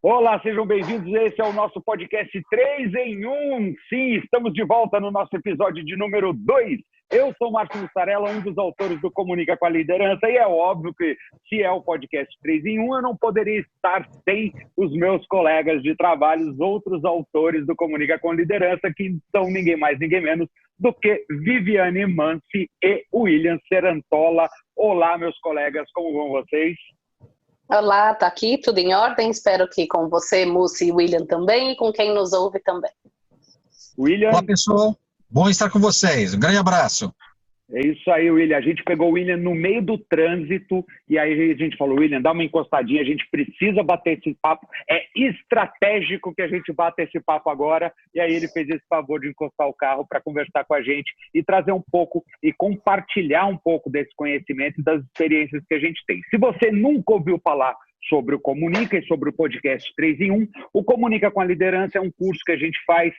Olá, sejam bem-vindos. Esse é o nosso podcast 3 em 1. Sim, estamos de volta no nosso episódio de número 2. Eu sou o Márcio Mussarella, um dos autores do Comunica com a Liderança, e é óbvio que, se é o podcast 3 em 1, eu não poderia estar sem os meus colegas de trabalho, os outros autores do Comunica com a Liderança, que são ninguém mais, ninguém menos do que Viviane Mansi e William Serantola. Olá, meus colegas, como vão vocês? Olá, tá aqui, tudo em ordem, espero que com você, Mussi e William também, e com quem nos ouve também. William? Olá, pessoal, bom estar com vocês, um grande abraço. É isso aí, William, a gente pegou o William no meio do trânsito, e aí a gente falou, William, dá uma encostadinha, a gente precisa bater esse papo, é estratégico que a gente bata esse papo agora, e aí ele fez esse favor de encostar o carro para conversar com a gente e trazer um pouco e compartilhar um pouco desse conhecimento e das experiências que a gente tem. Se você nunca ouviu falar sobre o Comunica e sobre o podcast 3 em 1, o Comunica com a Liderança é um curso que a gente faz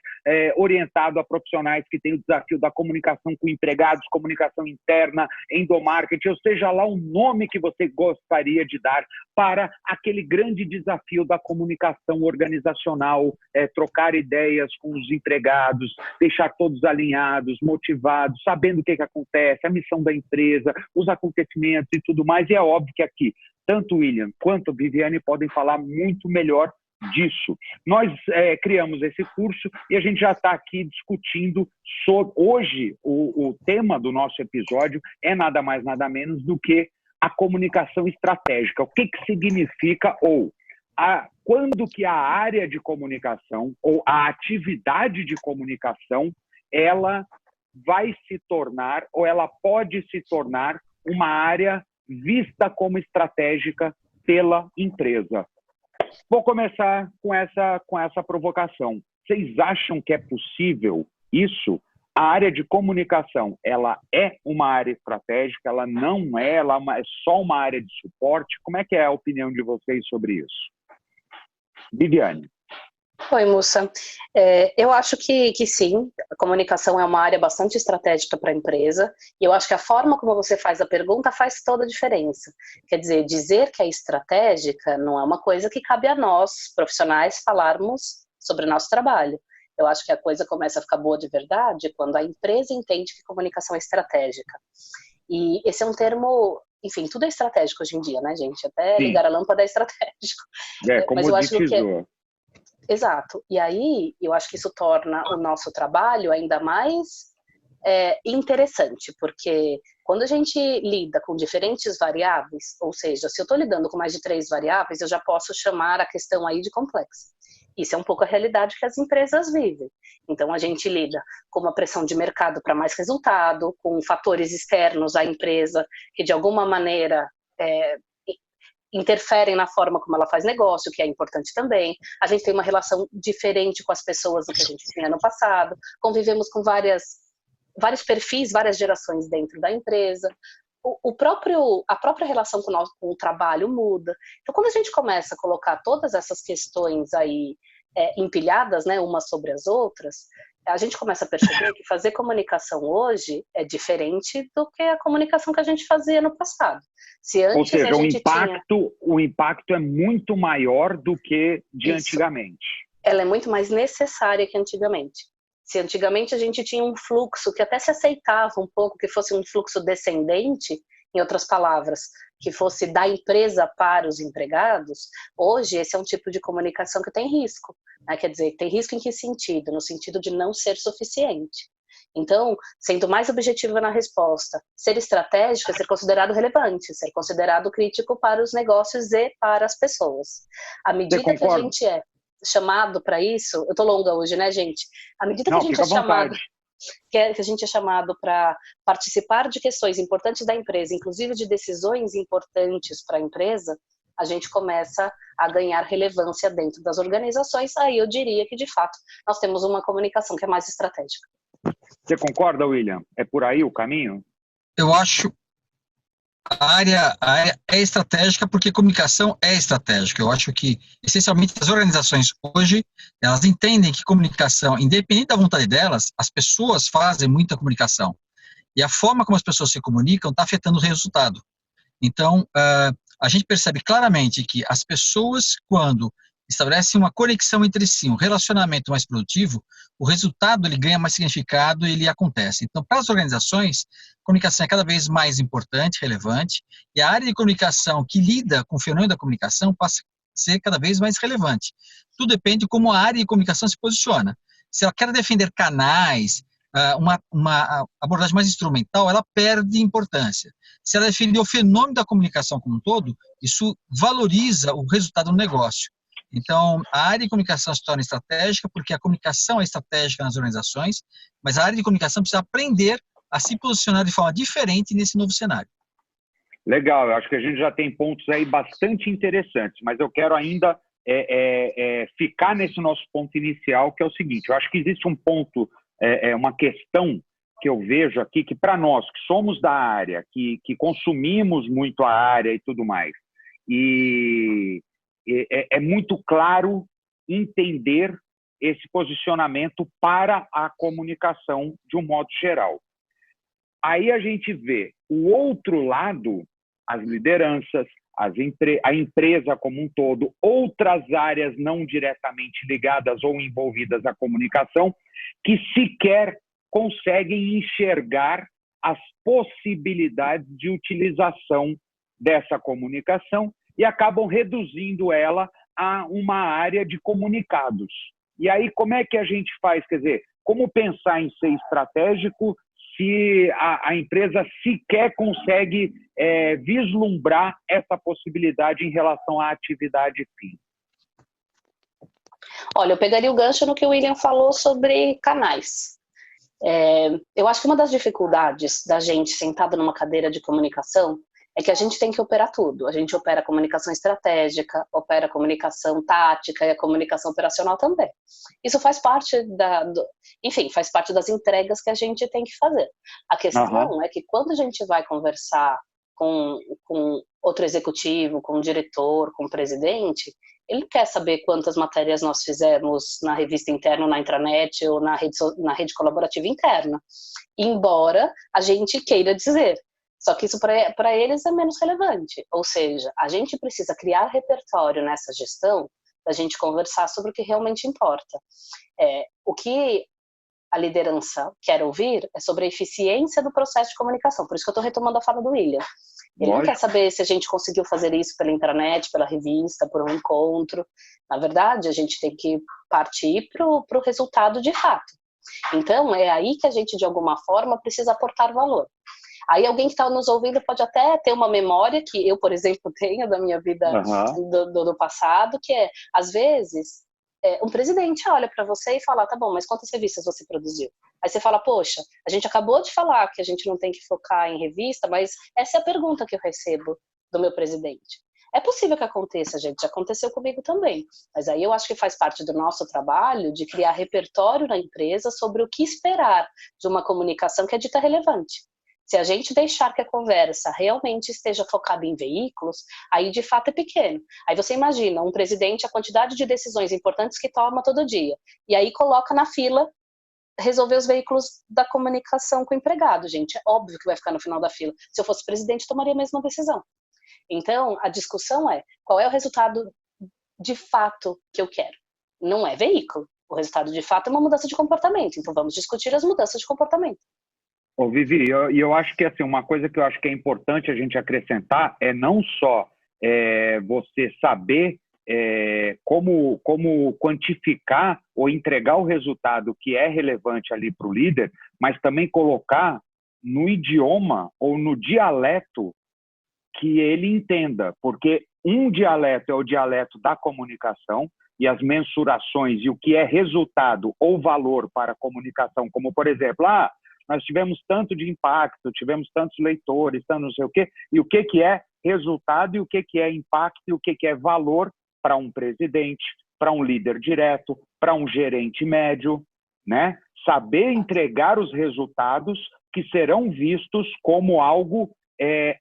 orientado a profissionais que têm o desafio da comunicação com empregados, comunicação interna, endomarketing, ou seja lá o nome que você gostaria de dar para aquele grande desafio da comunicação organizacional, trocar ideias com os empregados, deixar todos alinhados, motivados, sabendo o que acontece, a missão da empresa, os acontecimentos e tudo mais, e é óbvio que aqui tanto o William quanto a Viviane podem falar muito melhor disso. Nós criamos esse curso e a gente já está aqui discutindo sobre... Hoje, o tema do nosso episódio é nada mais, nada menos do que a comunicação estratégica. O que significa quando que a área de comunicação ou a atividade de comunicação ela vai se tornar ou ela pode se tornar uma área vista como estratégica pela empresa. Vou começar com essa provocação. Vocês acham que é possível isso? A área de comunicação, ela é uma área estratégica, ela não é, ela é só uma área de suporte? Como é que é a opinião de vocês sobre isso? Viviane. Oi, Mussa. Eu acho que sim, a comunicação é uma área bastante estratégica para a empresa, e eu acho que a forma como você faz a pergunta faz toda a diferença. Quer dizer que é estratégica não é uma coisa que cabe a nós, profissionais, falarmos sobre o nosso trabalho. Eu acho que a coisa começa a ficar boa de verdade quando a empresa entende que comunicação é estratégica. E esse é um termo... Enfim, tudo é estratégico hoje em dia, né, gente? Até Sim. Ligar a lâmpada é estratégico. Mas eu acho que Exato. E aí, eu acho que isso torna o nosso trabalho ainda mais interessante, porque quando a gente lida com diferentes variáveis, ou seja, se eu estou lidando com mais de 3 variáveis, eu já posso chamar a questão aí de complexa. Isso é um pouco a realidade que as empresas vivem. Então, a gente lida com uma pressão de mercado para mais resultado, com fatores externos à empresa que, de alguma maneira, interferem na forma como ela faz negócio, que é importante também. A gente tem uma relação diferente com as pessoas do que a gente tinha no passado. Convivemos com vários perfis, várias gerações dentro da empresa. A própria relação com o trabalho muda. Então, quando a gente começa a colocar todas essas questões aí empilhadas, né, umas sobre as outras, a gente começa a perceber que fazer comunicação hoje é diferente do que a comunicação que a gente fazia no passado. Se antes, ou seja, a gente o impacto é muito maior do que de antigamente. Ela é muito mais necessária que antigamente. Se antigamente a gente tinha um fluxo que até se aceitava um pouco, que fosse um fluxo descendente, em outras palavras, que fosse da empresa para os empregados, hoje esse é um tipo de comunicação que tem risco. Né? Quer dizer, tem risco em que sentido? No sentido de não ser suficiente. Então, sendo mais objetiva na resposta, ser estratégico é ser considerado relevante, ser considerado crítico para os negócios e para as pessoas. À medida que a gente é chamado para isso, eu tô longa hoje, né, gente? À medida que a gente é chamado, que a gente é chamado para participar de questões importantes da empresa, inclusive de decisões importantes para a empresa, a gente começa a ganhar relevância dentro das organizações. Aí eu diria que, de fato, nós temos uma comunicação que é mais estratégica. Você concorda, William? É por aí o caminho? Eu acho a área é estratégica porque comunicação é estratégica. Eu acho que, essencialmente, as organizações hoje, elas entendem que comunicação, independente da vontade delas, as pessoas fazem muita comunicação. E a forma como as pessoas se comunicam está afetando o resultado. Então, a gente percebe claramente que as pessoas, quando estabelece uma conexão entre si, um relacionamento mais produtivo, o resultado ele ganha mais significado e ele acontece. Então, para as organizações, a comunicação é cada vez mais importante, relevante, e a área de comunicação que lida com o fenômeno da comunicação passa a ser cada vez mais relevante. Tudo depende de como a área de comunicação se posiciona. Se ela quer defender canais, uma abordagem mais instrumental, ela perde importância. Se ela defender o fenômeno da comunicação como um todo, isso valoriza o resultado do negócio. Então, a área de comunicação se torna estratégica porque a comunicação é estratégica nas organizações, mas a área de comunicação precisa aprender a se posicionar de forma diferente nesse novo cenário. Legal, eu acho que a gente já tem pontos aí bastante interessantes, mas eu quero ainda ficar nesse nosso ponto inicial, que é o seguinte: eu acho que existe um ponto, uma questão que eu vejo aqui, que para nós que somos da área, que consumimos muito a área e tudo mais, e é muito claro entender esse posicionamento para a comunicação de um modo geral. Aí a gente vê o outro lado, as lideranças, a empresa como um todo, outras áreas não diretamente ligadas ou envolvidas à comunicação, que sequer conseguem enxergar as possibilidades de utilização dessa comunicação e acabam reduzindo ela a uma área de comunicados. E aí, como é que a gente faz? Quer dizer, como pensar em ser estratégico se a empresa sequer consegue vislumbrar essa possibilidade em relação à atividade fim? Olha, eu pegaria o gancho no que o William falou sobre canais. Eu acho que uma das dificuldades da gente sentado numa cadeira de comunicação é que a gente tem que operar tudo. A gente opera a comunicação estratégica, opera a comunicação tática e a comunicação operacional também. Isso faz parte faz parte das entregas que a gente tem que fazer. A questão é que quando a gente vai conversar com outro executivo, com o diretor, com o presidente, ele quer saber quantas matérias nós fizemos na revista interna, na intranet ou na rede colaborativa interna, embora a gente queira dizer. Só que isso para eles é menos relevante. Ou seja, a gente precisa criar repertório nessa gestão da gente conversar sobre o que realmente importa. O que a liderança quer ouvir é sobre a eficiência do processo de comunicação. Por isso que eu estou retomando a fala do William. Ele não quer saber se a gente conseguiu fazer isso pela internet, pela revista, por um encontro. Na verdade, a gente tem que partir para o resultado de fato. Então, é aí que a gente, de alguma forma, precisa aportar valor. Aí alguém que está nos ouvindo pode até ter uma memória que eu, por exemplo, tenho da minha vida do passado, que às vezes, um presidente olha para você e fala, tá bom, mas quantas revistas você produziu? Aí você fala, poxa, a gente acabou de falar que a gente não tem que focar em revista, mas essa é a pergunta que eu recebo do meu presidente. É possível que aconteça, gente, já aconteceu comigo também, mas aí eu acho que faz parte do nosso trabalho de criar repertório na empresa sobre o que esperar de uma comunicação que é dita relevante. Se a gente deixar que a conversa realmente esteja focada em veículos, aí de fato é pequeno. Aí você imagina um presidente, a quantidade de decisões importantes que toma todo dia, e aí coloca na fila resolver os veículos da comunicação com o empregado, gente. É óbvio que vai ficar no final da fila. Se eu fosse presidente, tomaria a mesma decisão. Então, a discussão é, qual é o resultado de fato que eu quero? Não é veículo. O resultado de fato é uma mudança de comportamento. Então, vamos discutir as mudanças de comportamento. Ô, Vivi, eu acho que assim, uma coisa que eu acho que é importante a gente acrescentar é não só você saber como quantificar ou entregar o resultado que é relevante ali para o líder, mas também colocar no idioma ou no dialeto que ele entenda, porque um dialeto é o dialeto da comunicação e as mensurações e o que é resultado ou valor para a comunicação, como, por exemplo, nós tivemos tanto de impacto, tivemos tantos leitores, tanto não sei o quê, e o que é resultado e o que é impacto e o que é valor para um presidente, para um líder direto, para um gerente médio, né? Saber entregar os resultados que serão vistos como algo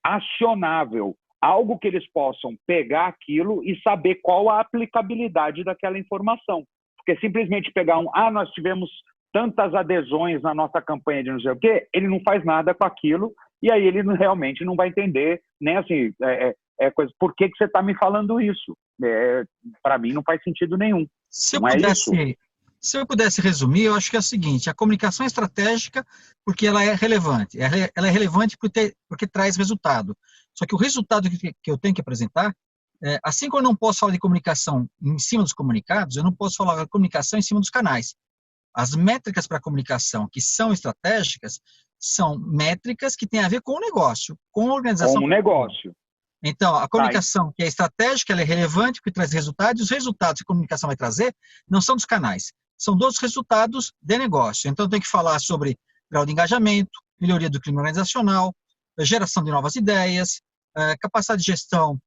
acionável, algo que eles possam pegar aquilo e saber qual a aplicabilidade daquela informação. Porque simplesmente pegar nós tivemos tantas adesões na nossa campanha de não sei o quê, ele não faz nada com aquilo e aí ele realmente não vai entender, nem assim, Por que você está me falando isso? Para mim não faz sentido nenhum. Se eu Não é isso? pudesse, se eu pudesse resumir, eu acho que é o seguinte: a comunicação é estratégica porque ela é relevante. Ela é relevante porque traz resultado. Só que o resultado que eu tenho que apresentar, assim como eu não posso falar de comunicação em cima dos comunicados, eu não posso falar de comunicação em cima dos canais. As métricas para a comunicação que são estratégicas são métricas que têm a ver com o negócio, com a organização. Com o negócio. Então, a comunicação que é estratégica, ela é relevante porque traz resultados, e os resultados que a comunicação vai trazer não são dos canais, são dos resultados de negócio. Então, tem que falar sobre grau de engajamento, melhoria do clima organizacional, geração de novas ideias, capacidade de gestão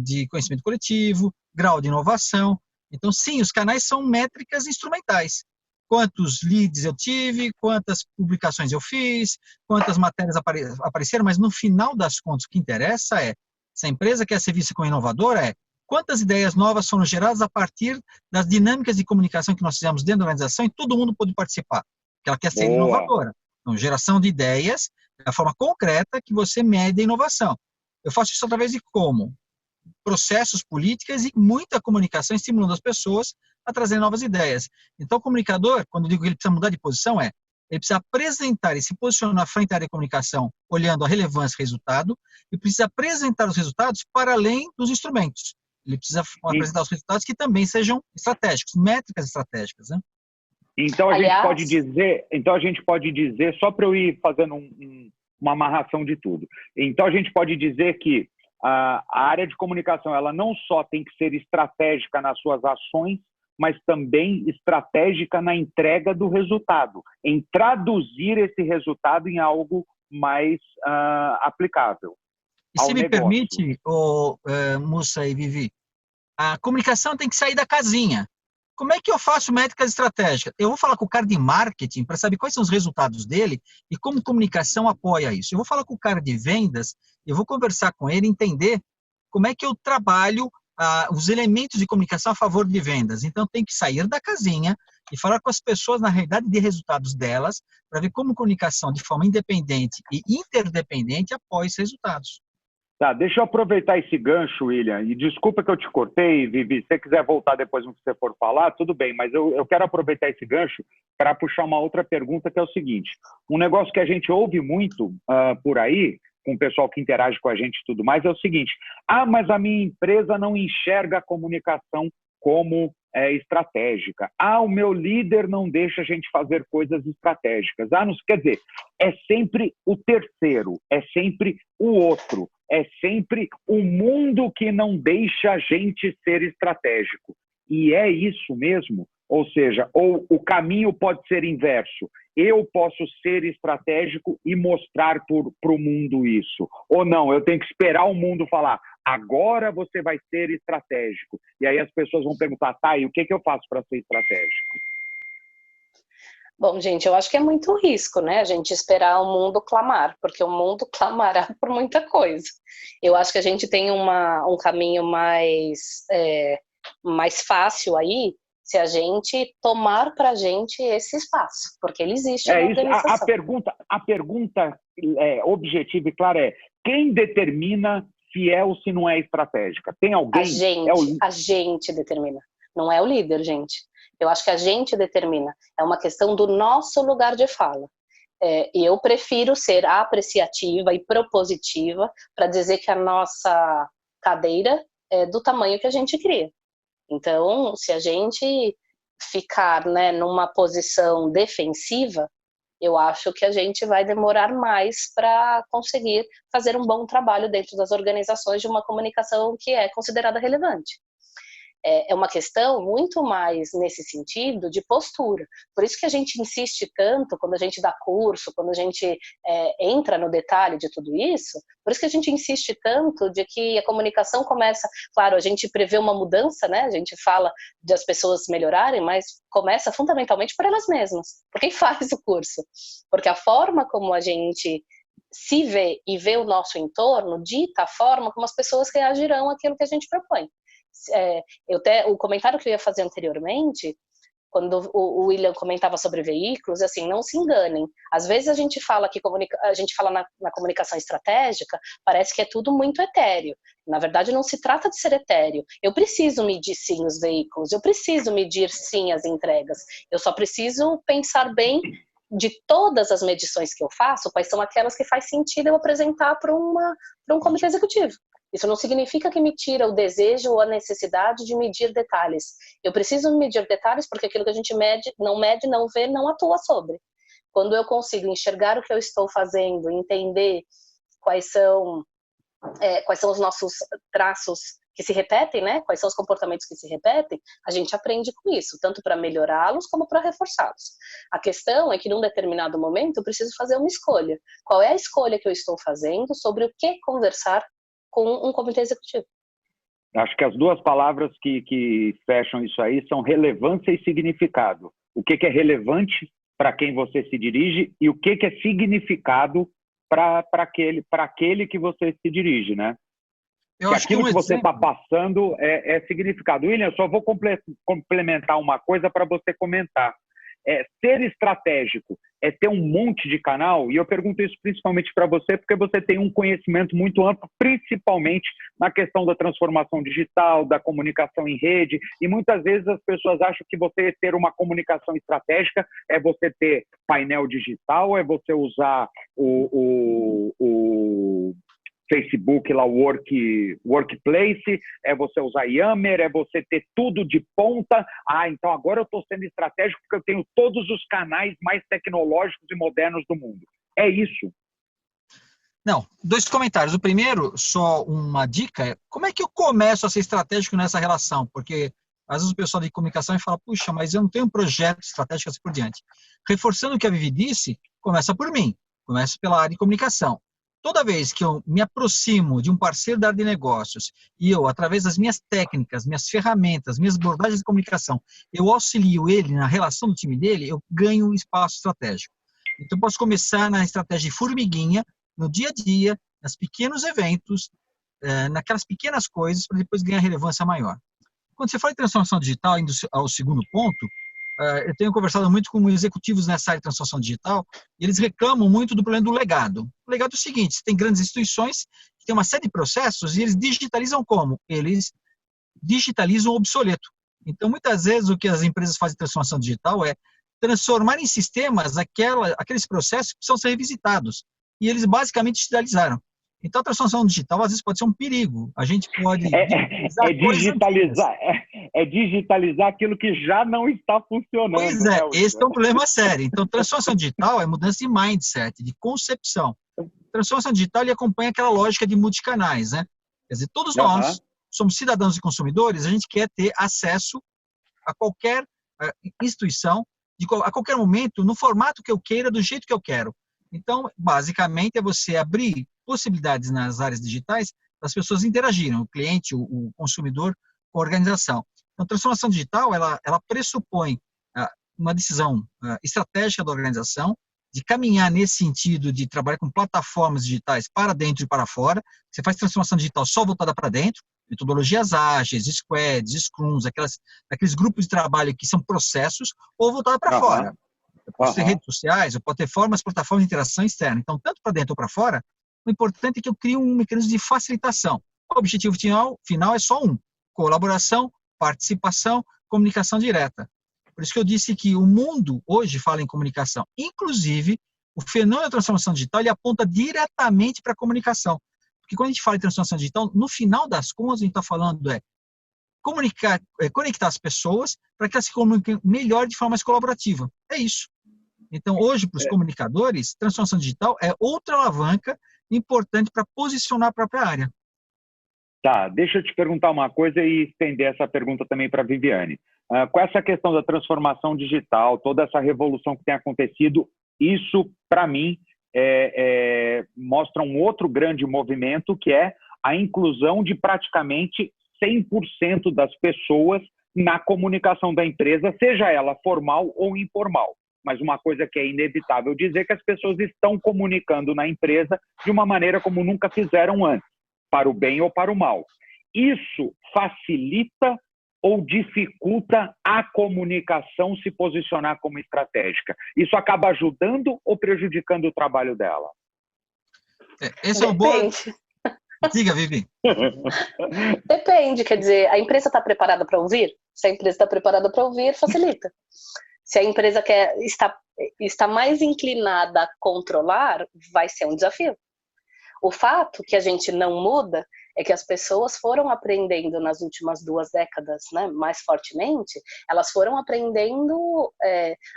de conhecimento coletivo, grau de inovação. Então, sim, os canais são métricas instrumentais. Quantos leads eu tive, quantas publicações eu fiz, quantas matérias apareceram, mas no final das contas, o que interessa é, se a empresa quer ser vista como inovadora, quantas ideias novas foram geradas a partir das dinâmicas de comunicação que nós fizemos dentro da organização e todo mundo pôde participar, porque ela quer ser inovadora. Então, geração de ideias é a forma concreta que você mede a inovação. Eu faço isso através de como? Processos, políticas e muita comunicação estimulando as pessoas a trazer novas ideias. Então, o comunicador, quando eu digo que ele precisa mudar de posição, ele precisa apresentar e se posicionar frente à área de comunicação, olhando a relevância e resultado, e precisa apresentar os resultados para além dos instrumentos. Ele precisa apresentar os resultados que também sejam estratégicos, métricas estratégicas, né? Então a gente pode dizer, só para eu ir fazendo uma amarração de tudo. Então a gente pode dizer que a área de comunicação, ela não só tem que ser estratégica nas suas ações, mas também estratégica na entrega do resultado, em traduzir esse resultado em algo mais aplicável. E se me permite, Mussa e Vivi, a comunicação tem que sair da casinha. Como é que eu faço métricas estratégicas? Eu vou falar com o cara de marketing para saber quais são os resultados dele e como comunicação apoia isso. Eu vou falar com o cara de vendas, eu vou conversar com ele, entender como é que eu trabalho os elementos de comunicação a favor de vendas. Então, tem que sair da casinha e falar com as pessoas na realidade de resultados delas para ver como comunicação de forma independente e interdependente apoia esses resultados. Tá, deixa eu aproveitar esse gancho, William, e desculpa que eu te cortei, Vivi, se você quiser voltar depois no que você for falar, tudo bem, mas eu quero aproveitar esse gancho para puxar uma outra pergunta, que é o seguinte: um negócio que a gente ouve muito por aí, com o pessoal que interage com a gente e tudo mais, é o seguinte: mas a minha empresa não enxerga a comunicação como estratégica. O meu líder não deixa a gente fazer coisas estratégicas. Não, quer dizer, é sempre o terceiro, é sempre o outro, é sempre o mundo que não deixa a gente ser estratégico. E é isso mesmo? Ou seja, ou o caminho pode ser inverso. Eu posso ser estratégico e mostrar para o mundo isso. Ou não, eu tenho que esperar o mundo falar: agora você vai ser estratégico. E aí as pessoas vão perguntar: tá, e o que eu faço para ser estratégico? Bom, gente, eu acho que é muito risco, né? A gente esperar o mundo clamar, porque o mundo clamará por muita coisa. Eu acho que a gente tem um caminho mais fácil aí, se a gente tomar para a gente esse espaço, porque ele existe na organização. A pergunta objetiva e clara é: quem determina se é ou se não é estratégica? Tem alguém? A gente determina. Não é o líder, gente. Eu acho que a gente determina. É uma questão do nosso lugar de fala. E eu prefiro ser apreciativa e propositiva para dizer que a nossa cadeira é do tamanho que a gente cria. Então, se a gente ficar, né, numa posição defensiva, eu acho que a gente vai demorar mais para conseguir fazer um bom trabalho dentro das organizações de uma comunicação que é considerada relevante. É uma questão muito mais nesse sentido de postura. Por isso que a gente insiste tanto quando a gente dá curso, quando a gente entra no detalhe de tudo isso, por isso que a gente insiste tanto de que a comunicação começa, claro, a gente prevê uma mudança, né? A gente fala de as pessoas melhorarem, mas começa fundamentalmente por elas mesmas, por quem faz o curso. Porque a forma como a gente se vê e vê o nosso entorno dita a forma como as pessoas reagirão àquilo que a gente propõe. O comentário que eu ia fazer anteriormente, Quando o William comentava sobre veículos, assim, não se enganem. Às vezes a gente fala que a gente fala na comunicação estratégica, parece que é tudo muito etéreo. Na verdade, não se trata de ser etéreo. Eu preciso medir sim os veículos, eu preciso medir sim as entregas. Eu só preciso pensar bem de todas as medições que eu faço, quais são aquelas que faz sentido eu apresentar para um comitê executivo. Isso não significa que me tira o desejo ou a necessidade de medir detalhes. Eu preciso medir detalhes porque aquilo que a gente mede, não vê, não atua sobre. Quando eu consigo enxergar o que eu estou fazendo, entender quais são os nossos traços que se repetem, né? Quais são os comportamentos que se repetem, a gente aprende com isso, tanto para melhorá-los como para reforçá-los. A questão é que num determinado momento eu preciso fazer uma escolha. Qual é a escolha que eu estou fazendo sobre o que conversar com um comitê executivo? Acho que as duas palavras que fecham isso aí são relevância e significado. O que é relevante para quem você se dirige e o que é significado para aquele que você se dirige, né? Eu acho aquilo que que você está passando é significado. William, só vou complementar uma coisa para você comentar. Ser estratégico é ter um monte de canal, e eu pergunto isso principalmente para você, porque você tem um conhecimento muito amplo, principalmente na questão da transformação digital, da comunicação em rede, e muitas vezes as pessoas acham que você ter uma comunicação estratégica é você ter painel digital, é você usar o Facebook, lá, o Workplace, é você usar Yammer, é você ter tudo de ponta. Então agora eu estou sendo estratégico porque eu tenho todos os canais mais tecnológicos e modernos do mundo. É isso? Não, 2 comentários. O primeiro, só uma dica, como é que eu começo a ser estratégico nessa relação? Porque às vezes o pessoal de comunicação fala, puxa, mas eu não tenho um projeto estratégico assim por diante. Reforçando o que a Vivi disse, começa por mim, começa pela área de comunicação. Toda vez que eu me aproximo de um parceiro da área de negócios e eu, através das minhas técnicas, minhas ferramentas, minhas abordagens de comunicação, eu auxilio ele na relação do time dele, eu ganho um espaço estratégico. Então, eu posso começar na estratégia de formiguinha, no dia a dia, nos pequenos eventos, naquelas pequenas coisas, para depois ganhar relevância maior. Quando você fala em transformação digital, indo ao segundo ponto, eu tenho conversado muito com executivos nessa área de transformação digital e eles reclamam muito do problema do legado. O legado é o seguinte, você tem grandes instituições que têm uma série de processos e eles digitalizam como? Eles digitalizam o obsoleto. Então, muitas vezes, o que as empresas fazem de transformação digital é transformar em sistemas aqueles processos que precisam ser revisitados. E eles basicamente digitalizaram. Então, a transformação digital, às vezes, pode ser um perigo. A gente pode digitalizar aquilo que já não está funcionando. Pois é, esse é um problema sério. Então, transformação digital é mudança de mindset, de concepção. Transformação digital ele acompanha aquela lógica de multicanais, né? Quer dizer, todos nós somos cidadãos e consumidores, a gente quer ter acesso a qualquer instituição, a qualquer momento, no formato que eu queira, do jeito que eu quero. Então, basicamente, é você abrir possibilidades nas áreas digitais para as pessoas interagirem, o cliente, o consumidor, com a organização. Então, a transformação digital, ela pressupõe uma decisão estratégica da organização, de caminhar nesse sentido de trabalhar com plataformas digitais para dentro e para fora. Você faz transformação digital só voltada para dentro, metodologias ágeis, squads, scrums, aqueles grupos de trabalho que são processos, ou voltada para fora. Eu posso ter redes sociais, eu posso ter plataformas de interação externa. Então, tanto para dentro ou para fora, o importante é que eu crie um mecanismo de facilitação. O objetivo final é só um: colaboração, participação, comunicação direta. Por isso que eu disse que o mundo hoje fala em comunicação. Inclusive, o fenômeno da transformação digital ele aponta diretamente para a comunicação. Porque quando a gente fala em transformação digital, no final das contas, a gente está falando conectar as pessoas para que elas se comuniquem melhor de forma mais colaborativa. É isso. Então, hoje, para os comunicadores, transformação digital é outra alavanca importante para posicionar a própria área. Tá, deixa eu te perguntar uma coisa e estender essa pergunta também para a Viviane. Com essa questão da transformação digital, toda essa revolução que tem acontecido, isso, para mim, mostra um outro grande movimento, que é a inclusão de praticamente 100% das pessoas na comunicação da empresa, seja ela formal ou informal. Mas uma coisa que é inevitável dizer é que as pessoas estão comunicando na empresa de uma maneira como nunca fizeram antes, para o bem ou para o mal. Isso facilita ou dificulta a comunicação se posicionar como estratégica? Isso acaba ajudando ou prejudicando o trabalho dela? Esse é o bom. Diga, Vivi. Depende, quer dizer, a empresa está preparada para ouvir? Se a empresa está preparada para ouvir, facilita. Se a empresa está mais inclinada a controlar, vai ser um desafio. O fato que a gente não muda é que as pessoas foram aprendendo nas últimas 2 décadas, né, mais fortemente, elas foram aprendendo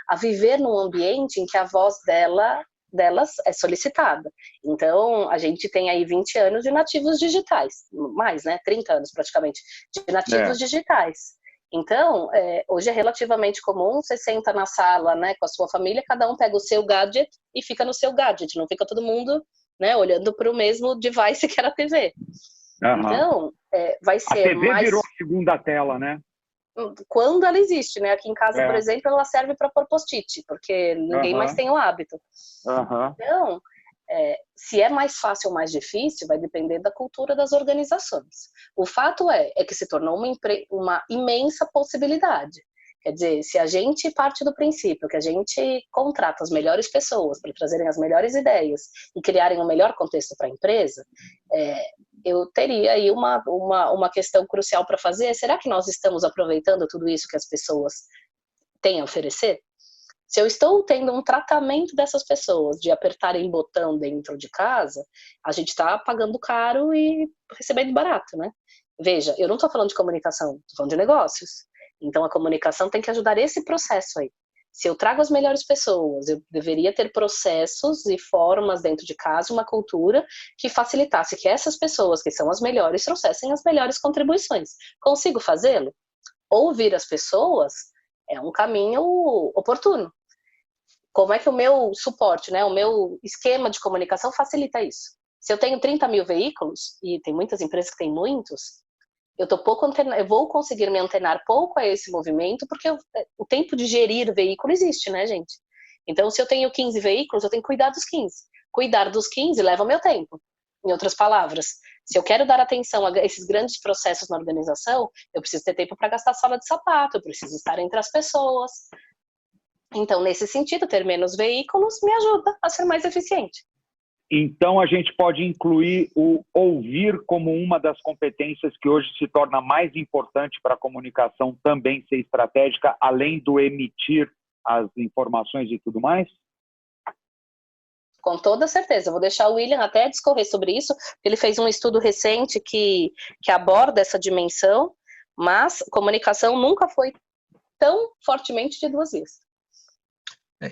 a viver num ambiente em que a voz delas é solicitada. Então, a gente tem aí 20 anos de nativos digitais, mais, né, 30 anos praticamente, de nativos digitais. Então, hoje é relativamente comum, você senta na sala, né, com a sua família, cada um pega o seu gadget e fica no seu gadget, não fica todo mundo, né, olhando para o mesmo device que era a TV. Então, vai ser a TV mais... virou a segunda tela, né? Quando ela existe, né? Aqui em casa, por exemplo, ela serve para pôr post-it, porque ninguém mais tem o hábito. Então, se é mais fácil ou mais difícil, vai depender da cultura das organizações. O fato é que se tornou uma imensa possibilidade. Quer dizer, se a gente parte do princípio que a gente contrata as melhores pessoas para trazerem as melhores ideias e criarem um melhor contexto para a empresa, eu teria aí uma questão crucial para fazer. Será que nós estamos aproveitando tudo isso que as pessoas têm a oferecer? Se eu estou tendo um tratamento dessas pessoas de apertarem botão dentro de casa, a gente está pagando caro e recebendo barato, né? Veja, eu não estou falando de comunicação, estou falando de negócios. Então, a comunicação tem que ajudar esse processo aí. Se eu trago as melhores pessoas, eu deveria ter processos e formas dentro de casa, uma cultura que facilitasse que essas pessoas, que são as melhores, trouxessem as melhores contribuições. Consigo fazê-lo? Ouvir as pessoas é um caminho oportuno. Como é que o meu suporte, né, o meu esquema de comunicação facilita isso? Se eu tenho 30 mil veículos, e tem muitas empresas que têm muitos, eu vou conseguir me antenar pouco a esse movimento, porque o tempo de gerir veículo existe, né, gente? Então, se eu tenho 15 veículos, eu tenho que cuidar dos 15. Cuidar dos 15 leva meu tempo. Em outras palavras, se eu quero dar atenção a esses grandes processos na organização, eu preciso ter tempo para gastar sala de sapato, eu preciso estar entre as pessoas. Então, nesse sentido, ter menos veículos me ajuda a ser mais eficiente. Então, a gente pode incluir o ouvir como uma das competências que hoje se torna mais importante para a comunicação também ser estratégica, além do emitir as informações e tudo mais? Com toda certeza. Vou deixar o William até discorrer sobre isso. Ele fez um estudo recente que aborda essa dimensão, mas comunicação nunca foi tão fortemente de 2 vias.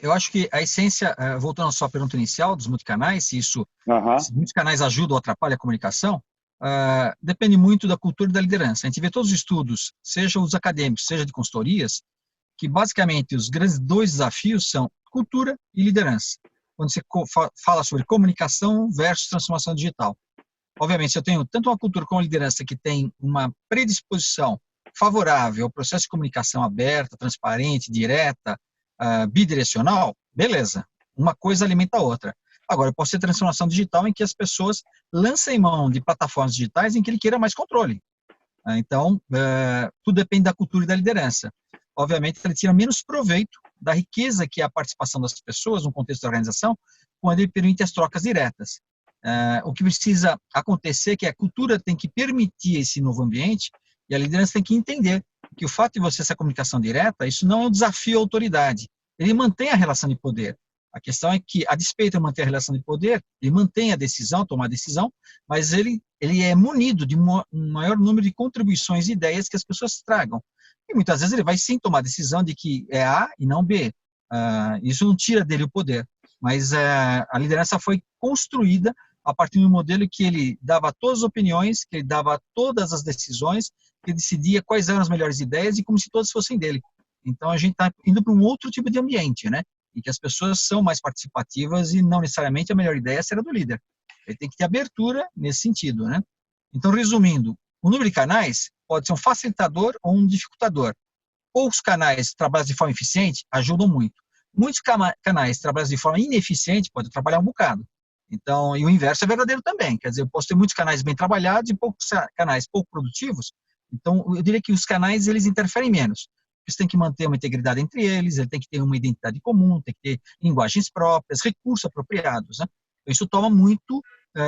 Eu acho que a essência, voltando à sua pergunta inicial, dos multicanais, se muitos canais ajudam ou atrapalham a comunicação, depende muito da cultura e da liderança. A gente vê todos os estudos, seja os acadêmicos, seja de consultorias, que basicamente os grandes 2 desafios são cultura e liderança. Quando você fala sobre comunicação versus transformação digital. Obviamente, se eu tenho tanto uma cultura como uma liderança que tem uma predisposição favorável ao processo de comunicação aberta, transparente, direta, bidirecional, beleza. Uma coisa alimenta a outra. Agora, eu posso ter transformação digital em que as pessoas lancem mão de plataformas digitais em que ele queira mais controle. Então, tudo depende da cultura e da liderança. Obviamente, ele tira menos proveito da riqueza que é a participação das pessoas no contexto da organização, quando ele permite as trocas diretas. O que precisa acontecer é que a cultura tem que permitir esse novo ambiente e a liderança tem que entender que o fato de você ter essa comunicação direta, isso não é um desafio à autoridade. Ele mantém a relação de poder. A questão é que, a despeito de manter a relação de poder, ele mantém a decisão, tomar a decisão, mas ele é munido de um maior número de contribuições e ideias que as pessoas tragam. E muitas vezes ele vai sim tomar a decisão de que é A e não B. Isso não tira dele o poder. Mas a liderança foi construída a partir de um modelo que ele dava todas as opiniões, que ele dava todas as decisões, que ele decidia quais eram as melhores ideias e como se todas fossem dele. Então, a gente está indo para um outro tipo de ambiente, né? Em que as pessoas são mais participativas e não necessariamente a melhor ideia será do líder. Ele tem que ter abertura nesse sentido, né? Então, resumindo, o número de canais pode ser um facilitador ou um dificultador. Poucos canais trabalhados de forma eficiente ajudam muito. Muitos canais trabalhados de forma ineficiente podem trabalhar um bocado. Então, e o inverso é verdadeiro também. Quer dizer, eu posso ter muitos canais bem trabalhados e poucos canais pouco produtivos, Então, eu diria que os canais, eles interferem menos. Você tem que manter uma integridade entre eles, ele tem que ter uma identidade comum, tem que ter linguagens próprias, recursos apropriados, né? Então, isso toma muito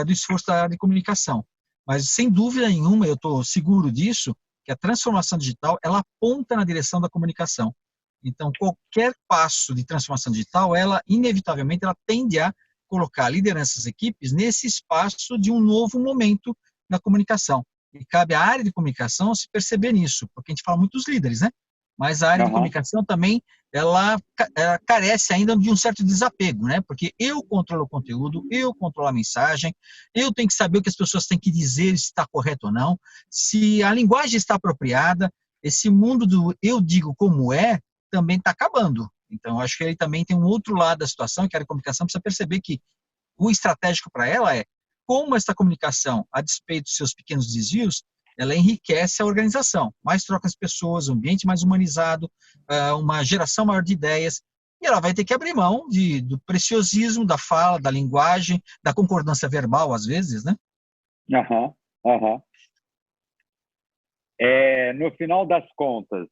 do esforço da área de comunicação. Mas, sem dúvida nenhuma, eu estou seguro disso, que a transformação digital, ela aponta na direção da comunicação. Então, qualquer passo de transformação digital, ela, inevitavelmente, ela tende a colocar lideranças, equipes, nesse espaço de um novo momento na comunicação. E cabe à área de comunicação se perceber nisso, porque a gente fala muito dos líderes, né? Mas a área de comunicação também, ela carece ainda de um certo desapego, né? Porque eu controlo o conteúdo, eu controlo a mensagem, eu tenho que saber o que as pessoas têm que dizer, se está correto ou não, se a linguagem está apropriada, esse mundo do eu digo como é, também está acabando. Então, acho que ele também tem um outro lado da situação, que a área de comunicação precisa perceber que o estratégico para ela é como essa comunicação, a despeito dos seus pequenos desvios, ela enriquece a organização. Mais trocas de pessoas, um ambiente mais humanizado, uma geração maior de ideias, e ela vai ter que abrir mão do preciosismo da fala, da linguagem, da concordância verbal, às vezes, né? No final das contas,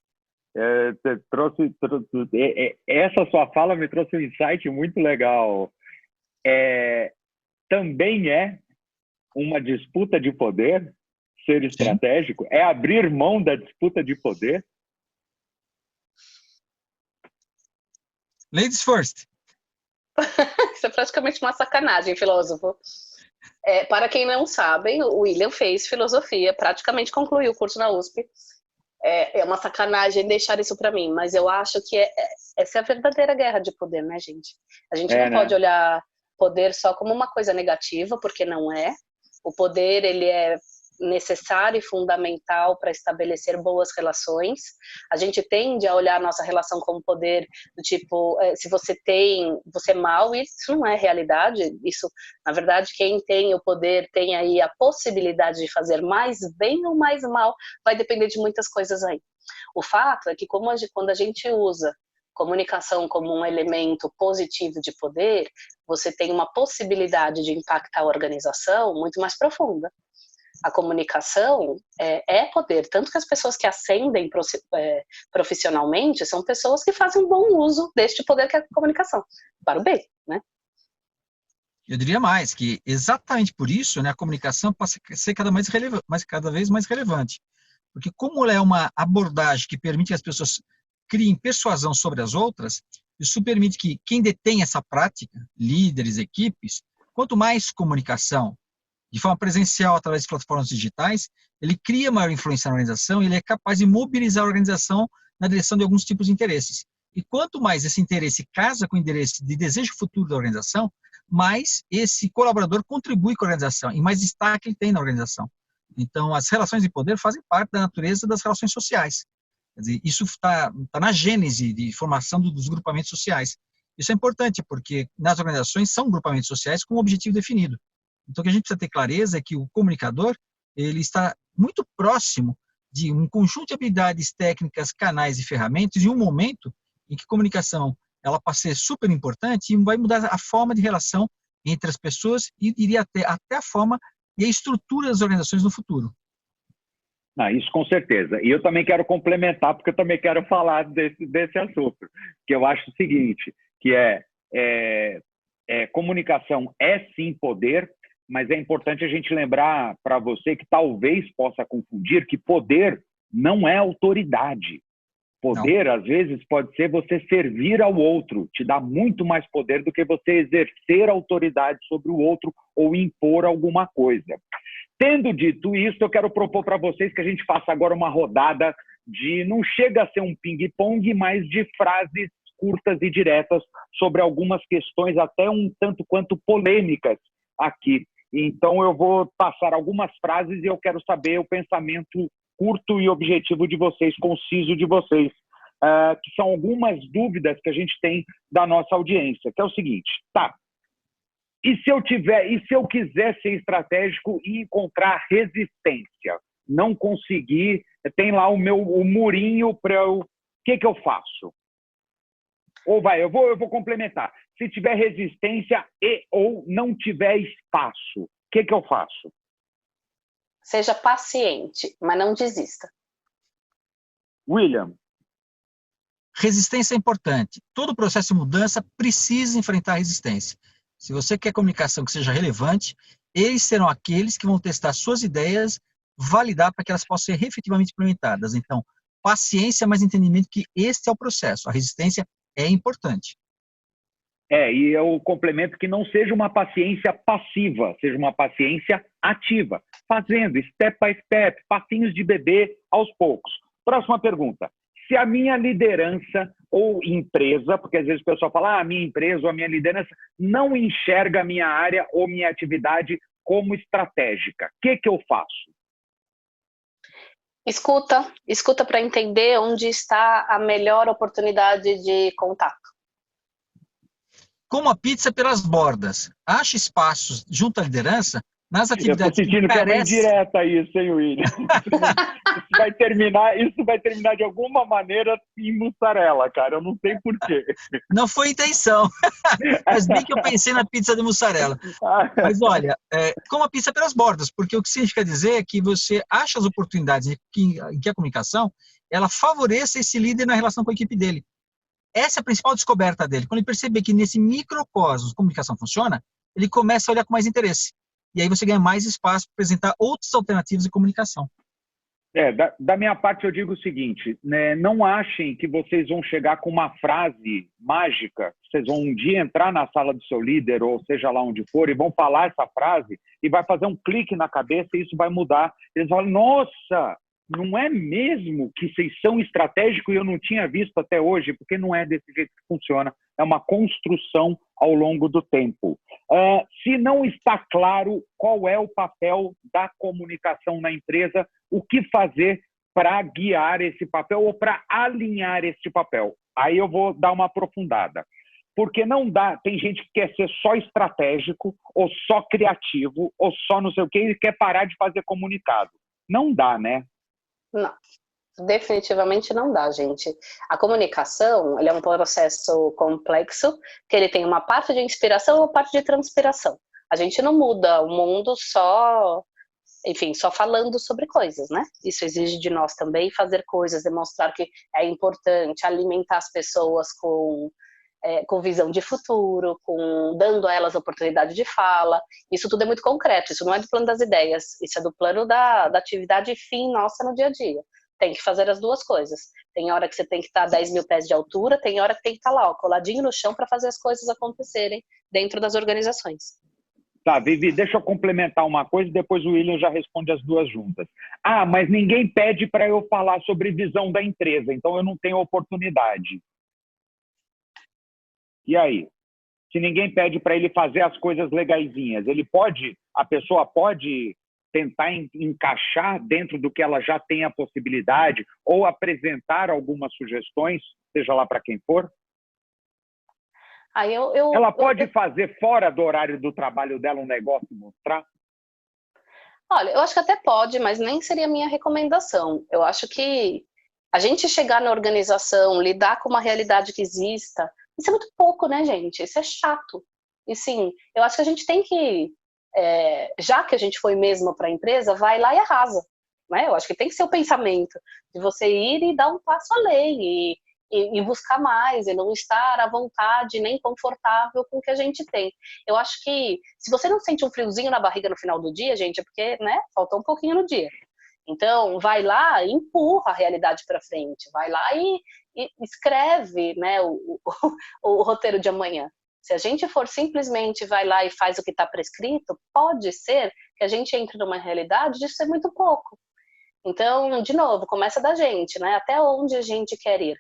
essa sua fala me trouxe um insight muito legal. Também é uma disputa de poder, ser estratégico? Sim. É abrir mão da disputa de poder? Ladies first. Isso é praticamente uma sacanagem, filósofo. Para quem não sabe, o William fez filosofia, praticamente concluiu o curso na USP. É uma sacanagem deixar isso para mim, mas eu acho que essa é a verdadeira guerra de poder, né, gente? A gente não pode olhar poder só como uma coisa negativa, porque não é. O poder, ele é necessário e fundamental para estabelecer boas relações. A gente tende a olhar a nossa relação como poder do tipo, se você é mau, isso não é realidade. Isso, na verdade, quem tem o poder tem aí a possibilidade de fazer mais bem ou mais mal, vai depender de muitas coisas aí. O fato é que quando a gente usa comunicação como um elemento positivo de poder, você tem uma possibilidade de impactar a organização muito mais profunda. A comunicação é poder, tanto que as pessoas que ascendem profissionalmente são pessoas que fazem um bom uso deste poder que é a comunicação, para o bem, né? Eu diria mais, que exatamente por isso, né, a comunicação passa a ser cada vez mais relevante. Porque como ela é uma abordagem que permite que as pessoas criem persuasão sobre as outras, isso permite que quem detém essa prática, líderes, equipes, quanto mais comunicação, de forma presencial através de plataformas digitais, ele cria maior influência na organização e ele é capaz de mobilizar a organização na direção de alguns tipos de interesses. E quanto mais esse interesse casa com o interesse de desejo futuro da organização, mais esse colaborador contribui com a organização e mais destaque ele tem na organização. Então, as relações de poder fazem parte da natureza das relações sociais. Quer dizer, isso está na gênese de formação dos grupamentos sociais. Isso é importante, porque nas organizações são grupamentos sociais com um objetivo definido. Então, o que a gente precisa ter clareza é que o comunicador ele está muito próximo de um conjunto de habilidades técnicas, canais e ferramentas, em um momento em que a comunicação ela passa a ser super importante e vai mudar a forma de relação entre as pessoas e diria até a forma e a estrutura das organizações no futuro. Isso com certeza. E eu também quero complementar, porque eu também quero falar desse assunto, que eu acho o seguinte, que comunicação é sim poder, mas é importante a gente lembrar para você que talvez possa confundir que poder não é autoridade. Poder, às vezes, pode ser você servir ao outro, te dá muito mais poder do que você exercer autoridade sobre o outro ou impor alguma coisa. Tendo dito isso, eu quero propor para vocês que a gente faça agora uma rodada de, não chega a ser um ping-pong, mas de frases curtas e diretas sobre algumas questões até um tanto quanto polêmicas aqui. Então, eu vou passar algumas frases e eu quero saber o pensamento curto e objetivo de vocês, conciso de vocês, que são algumas dúvidas que a gente tem da nossa audiência, que é o seguinte, e se eu quiser ser estratégico e encontrar resistência, não conseguir, tem lá o murinho para eu, o que eu faço? Eu vou complementar. Se tiver resistência ou não tiver espaço, o que eu faço? Seja paciente, mas não desista. William. Resistência é importante. Todo processo de mudança precisa enfrentar resistência. Se você quer comunicação que seja relevante, eles serão aqueles que vão testar suas ideias, validar para que elas possam ser efetivamente implementadas. Então, paciência, mas entendimento que este é o processo. A resistência é importante. E eu complemento que não seja uma paciência passiva, seja uma paciência ativa, fazendo step by step, passinhos de bebê aos poucos. Próxima pergunta. Se a minha liderança ou empresa, porque às vezes o pessoal fala, a minha empresa ou a minha liderança não enxerga a minha área ou minha atividade como estratégica, o que eu faço? Escuta para entender onde está a melhor oportunidade de contato. Como a pizza pelas bordas. Ache espaços junto à liderança nas atividades eu tô sentindo que é uma indireta isso, hein, William? Isso vai terminar de alguma maneira em mussarela, cara. Eu não sei porquê. Não foi intenção. Mas bem que eu pensei na pizza de mussarela. Mas olha, como a pizza pelas bordas, porque o que significa dizer é que você acha as oportunidades em que a comunicação ela favoreça esse líder na relação com a equipe dele. Essa é a principal descoberta dele. Quando ele perceber que nesse microcosmos a comunicação funciona, ele começa a olhar com mais interesse. E aí você ganha mais espaço para apresentar outras alternativas de comunicação. Da minha parte eu digo o seguinte, né, não achem que vocês vão chegar com uma frase mágica, vocês vão um dia entrar na sala do seu líder, ou seja lá onde for, e vão falar essa frase, e vai fazer um clique na cabeça e isso vai mudar. Eles falam, nossa, não é mesmo que vocês são estratégicos e eu não tinha visto até hoje, porque não é desse jeito que funciona. É uma construção ao longo do tempo. Se não está claro qual é o papel da comunicação na empresa, o que fazer para guiar esse papel ou para alinhar esse papel? Aí eu vou dar uma aprofundada. Porque não dá, tem gente que quer ser só estratégico, ou só criativo, ou só não sei o quê, e quer parar de fazer comunicado. Não dá, né? Não, definitivamente não dá, gente. A comunicação, ele é um processo complexo, que ele tem uma parte de inspiração e uma parte de transpiração. A gente não muda o mundo só falando sobre coisas, né? Isso exige de nós também fazer coisas, demonstrar que é importante, alimentar as pessoas com visão de futuro, dando a elas oportunidade de fala. Isso tudo é muito concreto, isso não é do plano das ideias, isso é do plano da atividade fim nossa no dia a dia. Tem que fazer as duas coisas. Tem hora que você tem que estar a 10 mil pés de altura, tem hora que tem que estar lá, coladinho no chão para fazer as coisas acontecerem dentro das organizações. Tá, Vivi, deixa eu complementar uma coisa e depois o William já responde as duas juntas. Mas ninguém pede para eu falar sobre visão da empresa, então eu não tenho oportunidade. E aí? Se ninguém pede para ele fazer as coisas legaisinhas, a pessoa pode tentar encaixar dentro do que ela já tem a possibilidade ou apresentar algumas sugestões, seja lá para quem for? Ela pode fazer fora do horário do trabalho dela um negócio e mostrar? Olha, eu acho que até pode, mas nem seria a minha recomendação. Eu acho que a gente chegar na organização, lidar com uma realidade que exista, isso é muito pouco, né, gente? Isso é chato. E sim, eu acho que a gente tem que, já que a gente foi mesmo para a empresa, vai lá e arrasa. Né? Eu acho que tem que ser o pensamento de você ir e dar um passo além e buscar mais, e não estar à vontade nem confortável com o que a gente tem. Eu acho que se você não sente um friozinho na barriga no final do dia, gente, é porque, né, faltou um pouquinho no dia. Então, vai lá e empurra a realidade para frente, vai lá e escreve, né, o roteiro de amanhã. Se a gente for simplesmente vai lá e faz o que está prescrito, pode ser que a gente entre numa realidade de ser muito pouco. Então, de novo, começa da gente, né, até onde a gente quer ir.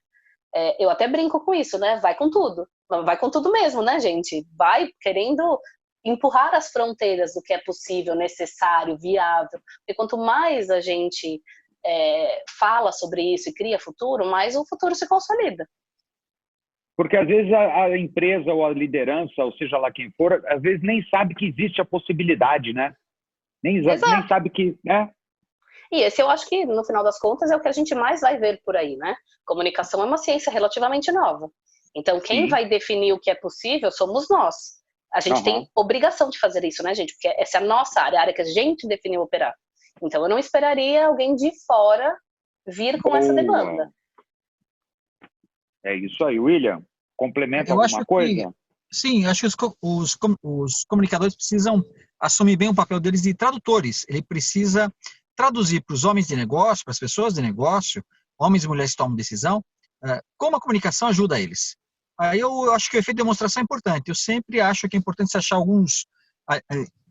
Eu até brinco com isso, né, vai com tudo mesmo, né, gente, vai querendo empurrar as fronteiras do que é possível, necessário, viável, porque quanto mais a gente fala sobre isso e cria futuro, mais o futuro se consolida. Porque às vezes a empresa ou a liderança, ou seja lá quem for, às vezes nem sabe que existe a possibilidade, né? Nem sabe que... E esse eu acho que, no final das contas, é o que a gente mais vai ver por aí, né? Comunicação é uma ciência relativamente nova. Então, quem vai definir o que é possível somos nós. A gente tem obrigação de fazer isso, né, gente? Porque essa é a nossa área, a área que a gente definiu operar. Então, eu não esperaria alguém de fora vir com essa demanda. É isso aí. William, complementa Eu alguma acho coisa? que, sim, acho que os comunicadores precisam assumir bem o papel deles de tradutores. Ele precisa traduzir para os homens de negócio, para as pessoas de negócio, homens e mulheres que tomam decisão, como a comunicação ajuda eles. Aí eu acho que o efeito de demonstração é importante. Eu sempre acho que é importante você achar alguns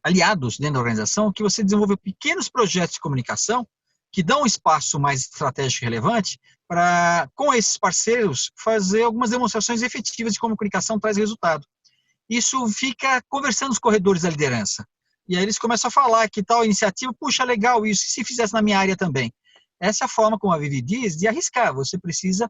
aliados dentro da organização, que você desenvolva pequenos projetos de comunicação que dão um espaço mais estratégico e relevante para, com esses parceiros, fazer algumas demonstrações efetivas de como a comunicação traz resultado. Isso fica conversando nos corredores da liderança. E aí eles começam a falar que tal iniciativa, puxa, legal isso, e se fizesse na minha área também? Essa é a forma, como a Vivi diz, de arriscar. Você precisa,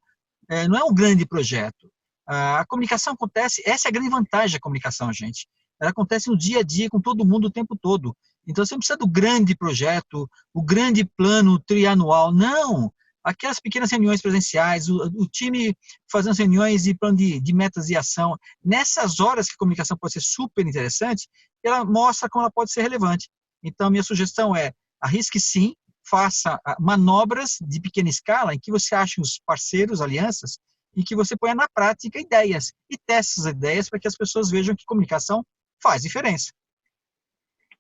não é um grande projeto. A comunicação acontece, essa é a grande vantagem da comunicação, gente. Ela acontece no dia a dia com todo mundo o tempo todo. Então, você não precisa do grande projeto, o grande plano trianual. Não! Aquelas pequenas reuniões presenciais, o time fazendo reuniões de plano de metas e ação. Nessas horas que a comunicação pode ser super interessante, ela mostra como ela pode ser relevante. Então, minha sugestão é, arrisque sim, faça manobras de pequena escala em que você ache os parceiros, alianças, e que você ponha na prática ideias e teste essas ideias para que as pessoas vejam que comunicação faz diferença.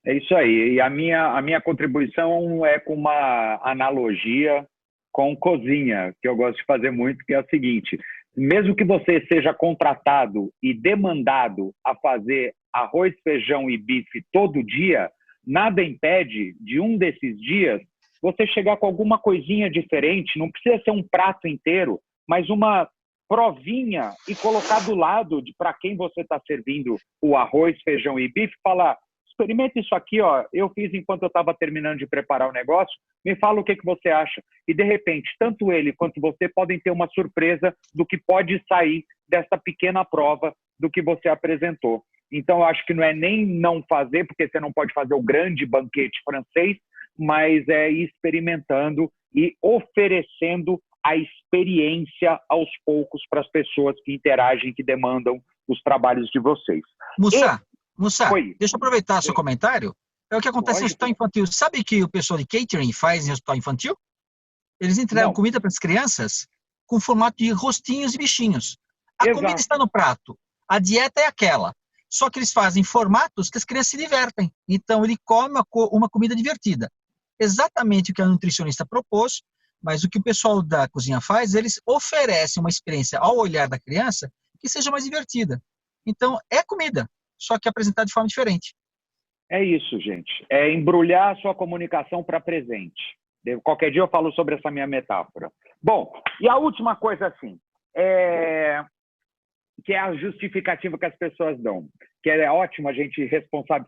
É isso aí. E a minha contribuição é com uma analogia com cozinha, que eu gosto de fazer muito, que é o seguinte: mesmo que você seja contratado e demandado a fazer arroz, feijão e bife todo dia, nada impede de um desses dias você chegar com alguma coisinha diferente, não precisa ser um prato inteiro, mas uma provinha e colocar do lado de para quem você está servindo o arroz, feijão e bife, falar: experimenta isso aqui, ó, eu fiz enquanto eu estava terminando de preparar o negócio, me fala o que você acha. E, de repente, tanto ele quanto você podem ter uma surpresa do que pode sair dessa pequena prova do que você apresentou. Então, eu acho que não é nem não fazer, porque você não pode fazer o grande banquete francês, mas é ir experimentando e oferecendo a experiência aos poucos para as pessoas que interagem, que demandam os trabalhos de vocês. Mussa, Oi. deixa eu aproveitar seu comentário. É o que acontece no hospital infantil. Sabe que o pessoal de catering faz em hospital infantil? Eles entregam comida para as crianças com formato de rostinhos e bichinhos. A comida está no prato. A dieta é aquela. Só que eles fazem formatos que as crianças se divertem. Então, ele come uma comida divertida. Exatamente o que a nutricionista propôs, mas o que o pessoal da cozinha faz, eles oferecem uma experiência ao olhar da criança que seja mais divertida. Então, é comida, só que apresentada de forma diferente. É isso, gente. É embrulhar a sua comunicação para presente. Qualquer dia eu falo sobre essa minha metáfora. Bom, e a última coisa, assim, que é a justificativa que as pessoas dão, que é ótimo a gente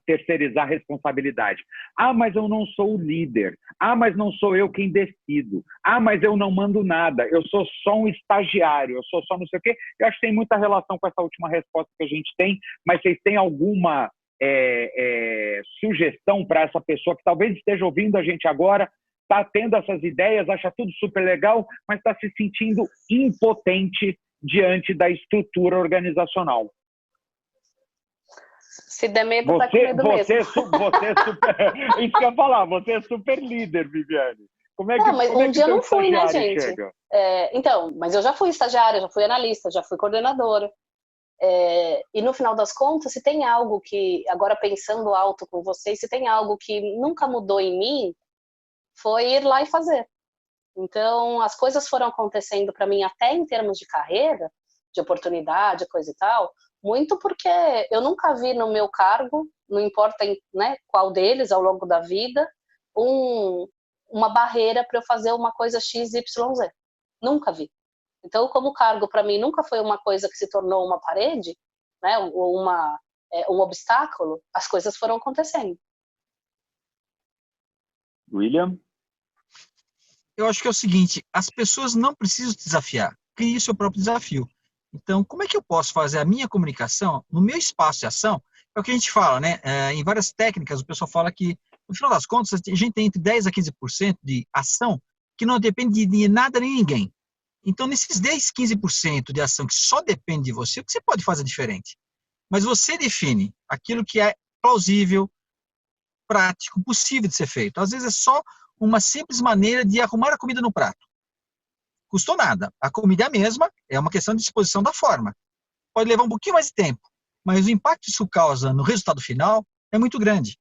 terceirizar a responsabilidade. Ah, mas eu não sou o líder. Ah, mas não sou eu quem decido. Ah, mas eu não mando nada. Eu sou só um estagiário. Eu sou só não sei o quê. Eu acho que tem muita relação com essa última resposta que a gente tem, mas vocês têm alguma sugestão para essa pessoa que talvez esteja ouvindo a gente agora, está tendo essas ideias, acha tudo super legal, mas está se sentindo impotente diante da estrutura organizacional? Se der medo, tá com medo mesmo. Isso que eu ia falar, você é super líder, Viviane. Como é que, não, mas como um dia eu não fui, né, gente? Chega? Então, mas eu já fui estagiária, já fui analista, já fui coordenadora. E no final das contas, se tem algo que, agora pensando alto com vocês, se tem algo que nunca mudou em mim, foi ir lá e fazer. Então, as coisas foram acontecendo para mim até em termos de carreira, de oportunidade, coisa e tal, muito porque eu nunca vi no meu cargo, não importa, né, qual deles ao longo da vida, uma barreira para eu fazer uma coisa X, Y, Z. Nunca vi. Então, como o cargo para mim nunca foi uma coisa que se tornou uma parede, né, ou um obstáculo, as coisas foram acontecendo. William? Eu acho que é o seguinte, as pessoas não precisam desafiar, crie o seu próprio desafio. Então, como é que eu posso fazer a minha comunicação no meu espaço de ação? É o que a gente fala, né? Em várias técnicas, o pessoal fala que, no final das contas, a gente tem entre 10% a 15% de ação que não depende de nada nem ninguém. Então, nesses 10%, 15% de ação que só depende de você, o que você pode fazer diferente? Mas você define aquilo que é plausível, prático, possível de ser feito. Às vezes é só uma simples maneira de arrumar a comida no prato. custou nada. A comida é a mesma, é uma questão de disposição da forma. Pode levar um pouquinho mais de tempo, mas o impacto que isso causa no resultado final é muito grande.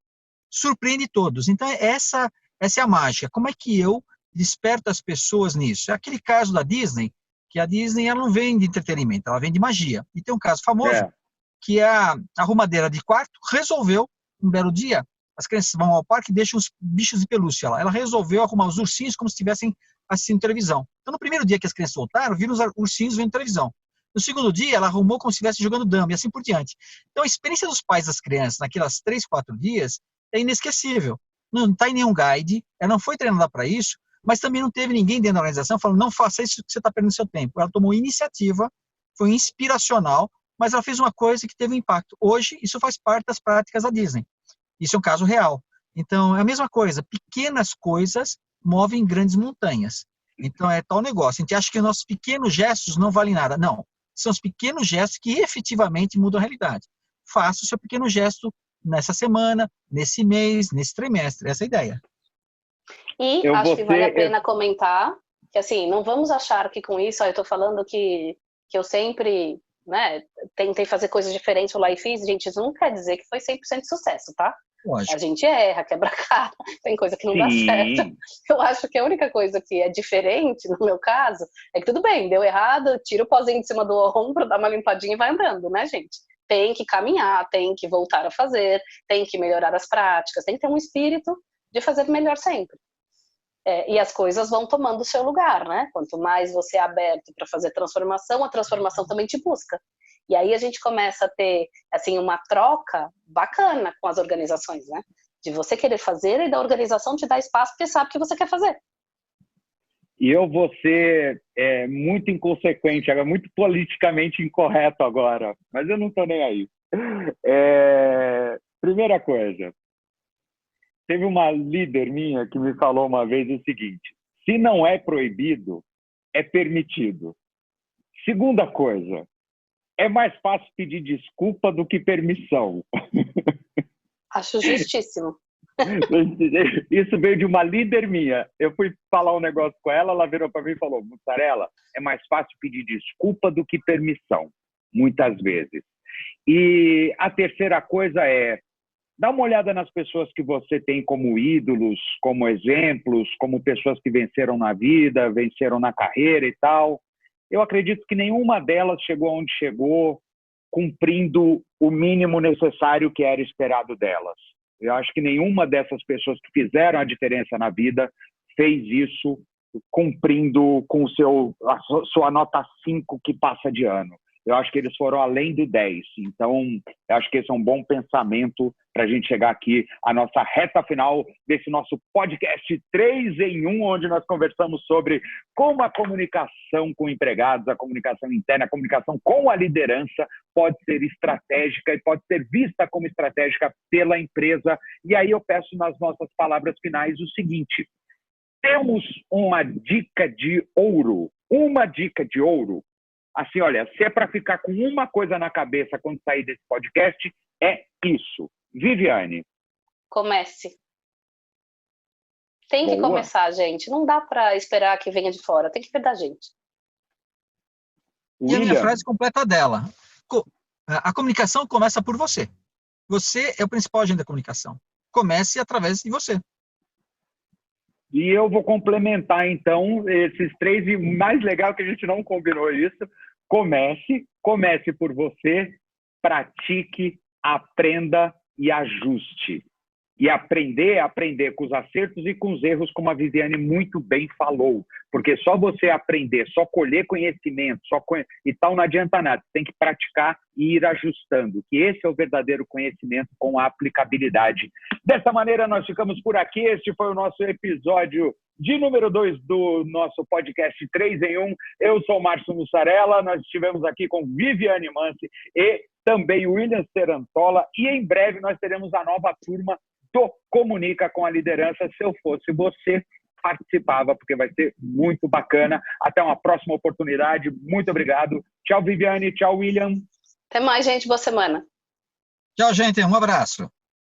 Surpreende todos. Então, essa é a mágica. Como é que eu desperto as pessoas nisso? É aquele caso da Disney, que a Disney ela não vende entretenimento, ela vende magia. E tem um caso famoso, que é a arrumadeira de quarto resolveu, um belo dia, as crianças vão ao parque e deixam os bichos de pelúcia lá. Ela resolveu arrumar os ursinhos como se estivessem assistindo televisão. Então, no primeiro dia que as crianças voltaram, viram os ursinhos vendo televisão. No segundo dia, ela arrumou como se estivesse jogando dama e assim por diante. Então, a experiência dos pais das crianças naquelas 3, 4 dias é inesquecível. Não está em nenhum guide, ela não foi treinada para isso, mas também não teve ninguém dentro da organização falando, não faça isso que você está perdendo seu tempo. Ela tomou iniciativa, foi inspiracional, mas ela fez uma coisa que teve um impacto. Hoje, isso faz parte das práticas da Disney. Isso é um caso real. Então, é a mesma coisa. Pequenas coisas movem grandes montanhas. Então, é tal negócio. A gente acha que os nossos pequenos gestos não valem nada. Não. São os pequenos gestos que efetivamente mudam a realidade. Faça o seu pequeno gesto nessa semana, nesse mês, nesse trimestre. Essa é a ideia. E acho que vale a pena comentar que, assim, não vamos achar que com isso, eu estou falando que eu sempre, né, tentei fazer coisas diferentes lá e fiz, gente, isso não quer dizer que foi 100% sucesso, tá? Lógico. A gente erra, quebra a cara, tem coisa que não dá certo. Eu acho que a única coisa que é diferente, no meu caso, é que tudo bem, deu errado, tira o pozinho de cima do ombro, dá uma limpadinha e vai andando, né, gente? Tem que caminhar, tem que voltar a fazer, tem que melhorar as práticas, tem que ter um espírito de fazer melhor sempre. E as coisas vão tomando o seu lugar, né? Quanto mais você é aberto para fazer transformação, a transformação também te busca. E aí a gente começa a ter, assim, uma troca bacana com as organizações, né? De você querer fazer e da organização te dar espaço porque sabe o que você quer fazer. E eu vou ser muito inconsequente, muito politicamente incorreto agora, mas eu não estou nem aí. Primeira coisa, teve uma líder minha que me falou uma vez o seguinte: se não é proibido, é permitido. Segunda coisa, é mais fácil pedir desculpa do que permissão. Acho justíssimo. Isso veio de uma líder minha. Eu fui falar um negócio com ela, ela virou para mim e falou: Mussarela, é mais fácil pedir desculpa do que permissão, muitas vezes. E a terceira coisa é: dá uma olhada nas pessoas que você tem como ídolos, como exemplos, como pessoas que venceram na vida, venceram na carreira e tal. Eu acredito que nenhuma delas chegou onde chegou cumprindo o mínimo necessário que era esperado delas. Eu acho que nenhuma dessas pessoas que fizeram a diferença na vida fez isso cumprindo com a sua nota 5 que passa de ano. Eu acho que eles foram além do 10. Então, eu acho que esse é um bom pensamento para a gente chegar aqui à nossa reta final desse nosso podcast 3 em 1, onde nós conversamos sobre como a comunicação com empregados, a comunicação interna, a comunicação com a liderança pode ser estratégica e pode ser vista como estratégica pela empresa. E aí eu peço nas nossas palavras finais o seguinte: temos uma dica de ouro. Uma dica de ouro. Assim, olha, se é para ficar com uma coisa na cabeça quando sair desse podcast, é isso. Viviane. Comece. Tem que começar, gente. Não dá para esperar que venha de fora. Tem que vir da gente. E a minha frase completa dela. A comunicação começa por você. Você é o principal agente da comunicação. Comece através de você. E eu vou complementar, então, esses 3, e mais legal que a gente não combinou isso. Comece por você, pratique, aprenda e ajuste. E aprender com os acertos e com os erros, como a Viviane muito bem falou. Porque só você aprender, só colher conhecimento, e tal, não adianta nada. Você tem que praticar e ir ajustando. Que esse é o verdadeiro conhecimento com a aplicabilidade. Dessa maneira, nós ficamos por aqui. Este foi o nosso episódio de número 2 do nosso podcast 3 em 1. Eu sou o Márcio Mussarela. Nós estivemos aqui com Viviane Mansi e também William Serantola. E em breve nós teremos a nova turma do Comunica com a Liderança. Se eu fosse você, participava, porque vai ser muito bacana. Até uma próxima oportunidade. Muito obrigado. Tchau, Viviane. Tchau, William. Até mais, gente. Boa semana. Tchau, gente. Um abraço.